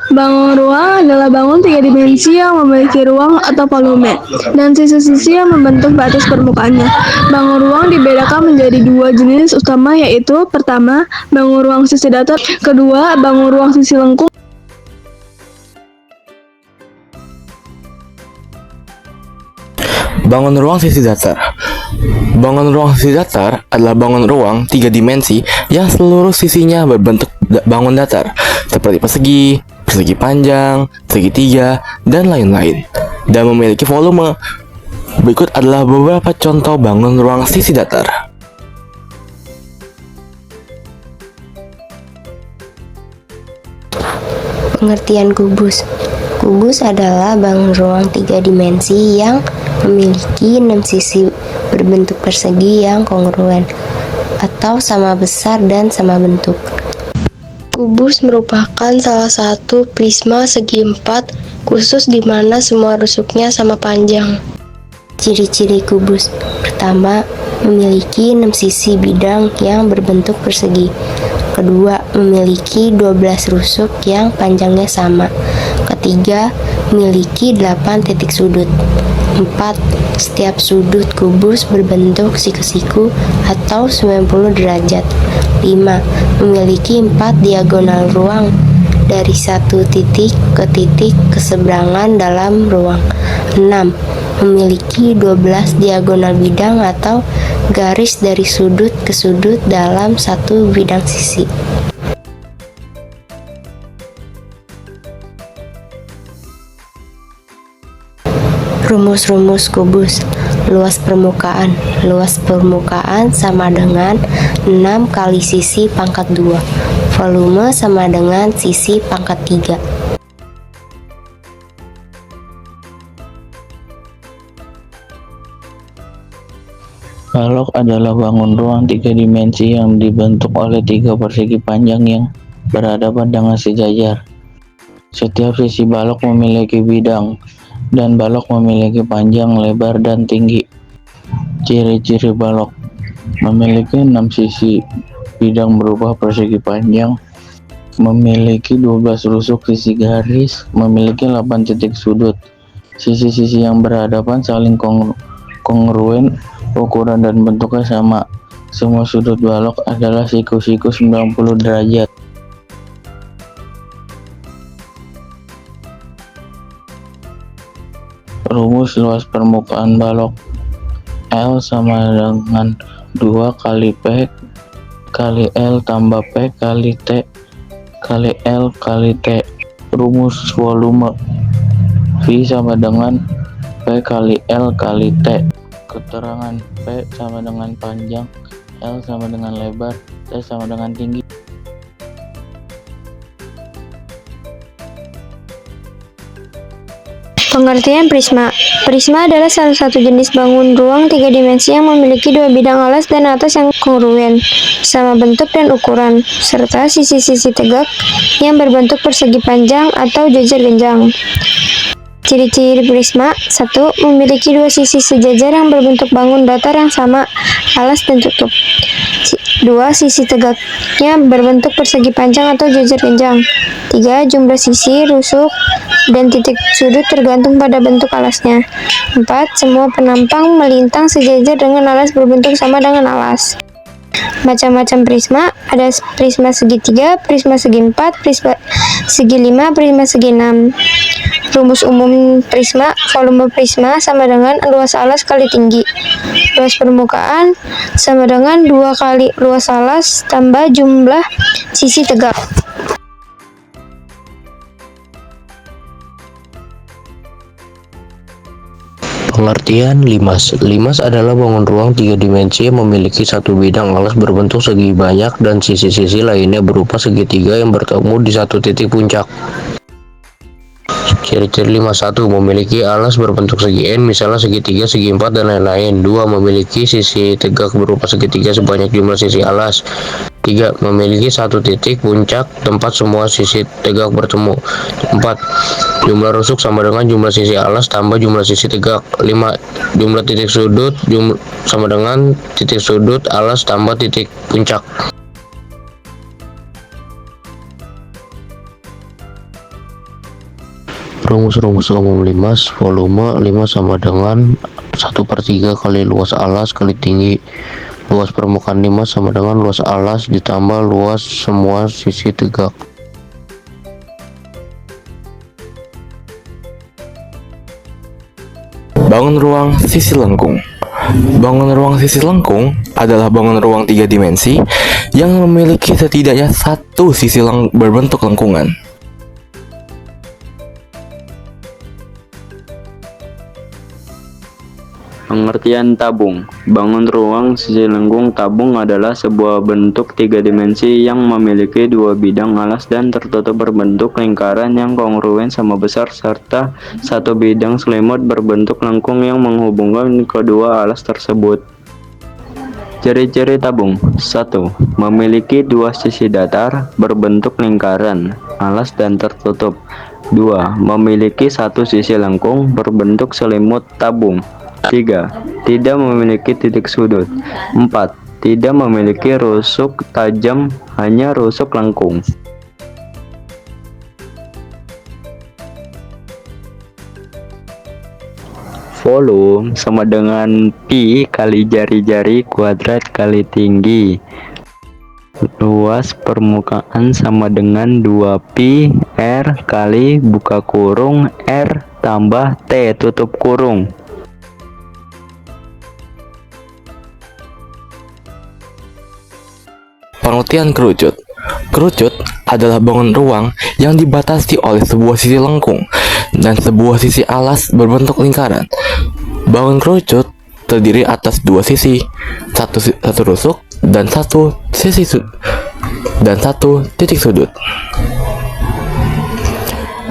Bangun ruang adalah bangun tiga dimensi yang memiliki ruang atau volume dan sisi-sisi yang membentuk batas permukaannya. Bangun ruang dibedakan menjadi dua jenis utama, yaitu pertama, bangun ruang sisi datar, kedua, bangun ruang sisi lengkung. Bangun ruang sisi datar. Bangun ruang sisi datar adalah bangun ruang tiga dimensi yang seluruh sisinya berbentuk bangun datar, seperti persegi, persegi panjang, segitiga, dan lain-lain, dan memiliki volume. Berikut adalah beberapa contoh bangun ruang sisi datar. Pengertian kubus. Kubus adalah bangun ruang tiga dimensi yang memiliki 6 sisi berbentuk persegi yang kongruen atau sama besar dan sama bentuk. Kubus merupakan salah satu prisma segi empat khusus di mana semua rusuknya sama panjang. Ciri-ciri kubus. Pertama, memiliki 6 sisi bidang yang berbentuk persegi. Kedua, memiliki 12 rusuk yang panjangnya sama. Ketiga, memiliki 8 titik sudut. 4. Setiap sudut kubus berbentuk siku-siku atau 90 derajat. 5. Memiliki 4 diagonal ruang dari satu titik ke titik keseberangan dalam ruang. 6. Memiliki 12 diagonal bidang atau garis dari sudut ke sudut dalam satu bidang sisi. Rumus-rumus kubus. Luas permukaan. Luas permukaan sama dengan 6 kali sisi pangkat 2. Volume sama dengan sisi pangkat 3. Balok adalah bangun ruang tiga dimensi yang dibentuk oleh tiga persegi panjang yang berhadapan dengan sejajar. Setiap sisi balok memiliki bidang, dan balok memiliki panjang, lebar, dan tinggi. Ciri-ciri balok: memiliki 6 sisi bidang berupa persegi panjang, memiliki 12 rusuk sisi garis, memiliki 8 titik sudut. Sisi-sisi yang berhadapan saling kongruen, ukuran dan bentuknya sama. Semua sudut balok adalah siku-siku 90 derajat. Rumus luas permukaan balok. L sama dengan 2 kali P kali L tambah P kali T kali L kali T. Rumus volume. V sama dengan P kali L kali T. Keterangan: P sama dengan panjang, L sama dengan lebar, T sama dengan tinggi. Pengertian prisma. Prisma adalah salah satu jenis bangun ruang tiga dimensi yang memiliki dua bidang alas dan atas yang kongruen, sama bentuk dan ukuran, serta sisi-sisi tegak yang berbentuk persegi panjang atau jajar genjang. Ciri-ciri prisma. 1. Memiliki dua sisi sejajar yang berbentuk bangun datar yang sama, alas dan tutup. 2. Sisi tegaknya berbentuk persegi panjang atau jajar genjang. 3. Jumlah sisi, rusuk, dan titik sudut tergantung pada bentuk alasnya. 4. Semua penampang melintang sejajar dengan alas berbentuk sama dengan alas. Macam-macam prisma. Ada prisma segitiga, prisma segi 4, prisma segi 5, prisma segi 6. Rumus umum prisma. Volume prisma sama dengan luas alas kali tinggi. Luas permukaan sama dengan 2 kali luas alas tambah jumlah sisi tegak. Pengertian limas. Limas adalah bangun ruang tiga dimensi yang memiliki satu bidang alas berbentuk segi banyak dan sisi-sisi lainnya berupa segitiga yang bertemu di satu titik puncak. Ciri-ciri limas. 1. Memiliki alas berbentuk segi N, misalnya segitiga, segi 4, dan lain-lain. 2. Memiliki sisi tegak berupa segitiga sebanyak jumlah sisi alas. 3. Memiliki satu titik puncak tempat semua sisi tegak bertemu. 4. Jumlah rusuk sama dengan jumlah sisi alas tambah jumlah sisi tegak. 5. Jumlah titik sudut sama dengan titik sudut alas tambah titik puncak. Rumus umum limas, volume 5 sama dengan 1/3 kali luas alas kali tinggi. Luas permukaan limas sama dengan luas alas ditambah luas semua sisi tegak. Bangun ruang sisi lengkung. Bangun ruang sisi lengkung adalah bangun ruang 3 dimensi yang memiliki setidaknya satu sisi berbentuk lengkungan. Pengertian tabung. Bangun ruang sisi lengkung tabung adalah sebuah bentuk 3 dimensi yang memiliki dua bidang alas dan tertutup berbentuk lingkaran yang kongruen sama besar serta satu bidang selimut berbentuk lengkung yang menghubungkan kedua alas tersebut. Ciri-ciri tabung. 1. Memiliki dua sisi datar berbentuk lingkaran, alas dan tertutup. 2. Memiliki satu sisi lengkung berbentuk selimut tabung. 3. Tidak memiliki titik sudut. 4. Tidak memiliki rusuk tajam, hanya rusuk lengkung. Volume sama dengan pi kali jari-jari kuadrat kali tinggi. Luas permukaan sama dengan 2pi R kali buka kurung R tambah T tutup kurung. Pengertian kerucut. Kerucut adalah bangun ruang yang dibatasi oleh sebuah sisi lengkung dan sebuah sisi alas berbentuk lingkaran. Bangun kerucut terdiri atas dua sisi, satu rusuk dan satu titik sudut.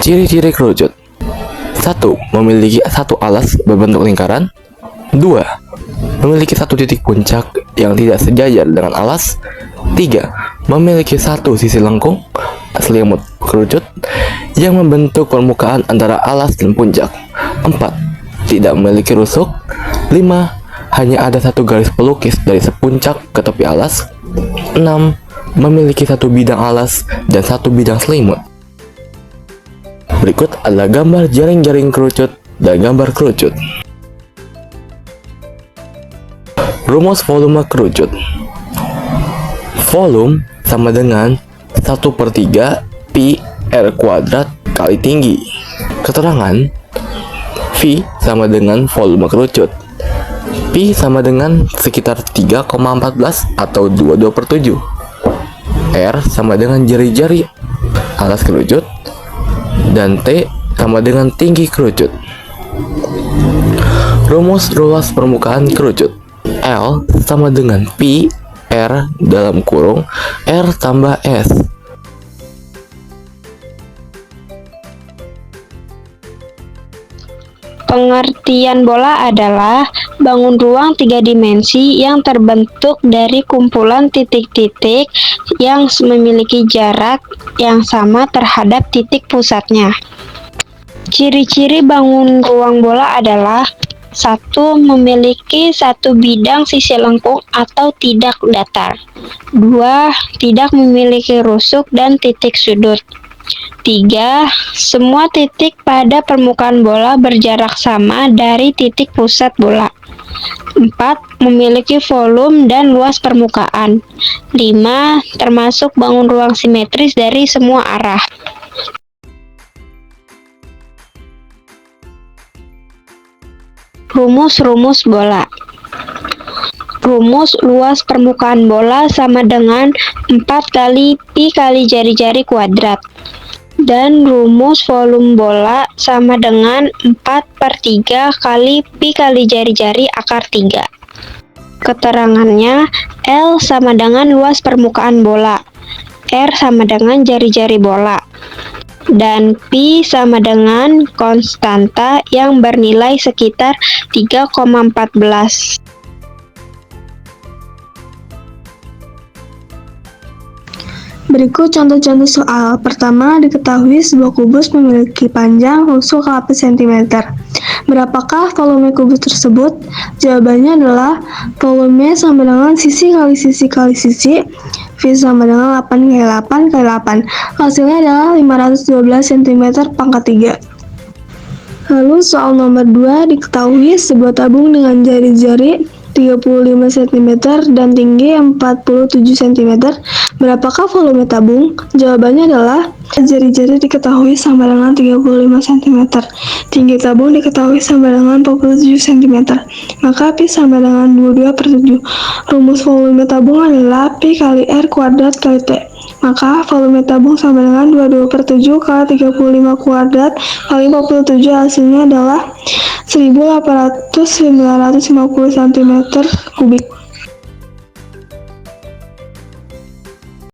Ciri-ciri kerucut. 1. Memiliki satu alas berbentuk lingkaran. 2. Memiliki satu titik puncak yang tidak sejajar dengan alas. 3. Memiliki satu sisi lengkung, selimut kerucut, yang membentuk permukaan antara alas dan puncak. 4. Tidak memiliki rusuk. 5. Hanya ada satu garis pelukis dari sepuncak ke tepi alas. 6. Memiliki satu bidang alas dan satu bidang selimut. Berikut adalah gambar jaring-jaring kerucut dan gambar kerucut. Rumus volume kerucut. Volume sama dengan 1/3 pi R kuadrat kali tinggi. Keterangan: V sama dengan volume kerucut. Pi sama dengan sekitar 3,14 atau 22/7. R sama dengan jari-jari alas kerucut. Dan T sama dengan tinggi kerucut. Rumus luas permukaan kerucut. L sama dengan pi R dalam kurung R tambah S. Pengertian bola adalah bangun ruang 3 dimensi yang terbentuk dari kumpulan titik-titik yang memiliki jarak yang sama terhadap titik pusatnya. Ciri-ciri bangun ruang bola adalah: 1. Memiliki satu bidang sisi lengkung atau tidak datar. 2. Tidak memiliki rusuk dan titik sudut. 3. Semua titik pada permukaan bola berjarak sama dari titik pusat bola. 4. Memiliki volume dan luas permukaan. 5. Termasuk bangun ruang simetris dari semua arah. Rumus-rumus bola. Rumus luas permukaan bola sama dengan 4 kali pi kali jari-jari kuadrat. Dan rumus volume bola sama dengan 4/3 kali pi kali jari-jari akar 3. Keterangannya: L sama dengan luas permukaan bola, R sama dengan jari-jari bola, dan pi sama dengan konstanta yang bernilai sekitar 3,14. Berikut contoh-contoh soal. Pertama, diketahui sebuah kubus memiliki panjang rusuk 8 cm. Berapakah volume kubus tersebut? Jawabannya adalah volume sama dengan sisi kali sisi kali sisi, V sama dengan 8 kali 8 kali 8. Hasilnya adalah 512 cm pangkat 3. Lalu soal nomor 2, diketahui sebuah tabung dengan jari-jari 35 cm dan tinggi 47 cm. Berapakah volume tabung? Jawabannya adalah jari-jari diketahui sama dengan 35 cm. Tinggi tabung diketahui sama dengan 47 cm. Maka Pi sama dengan 22/7. Rumus volume tabung adalah Pi kali R kuadrat kali T. Maka volume tabung sama dengan 22/7 kali 35 kuadrat kali 47, hasilnya adalah 1850 cm3.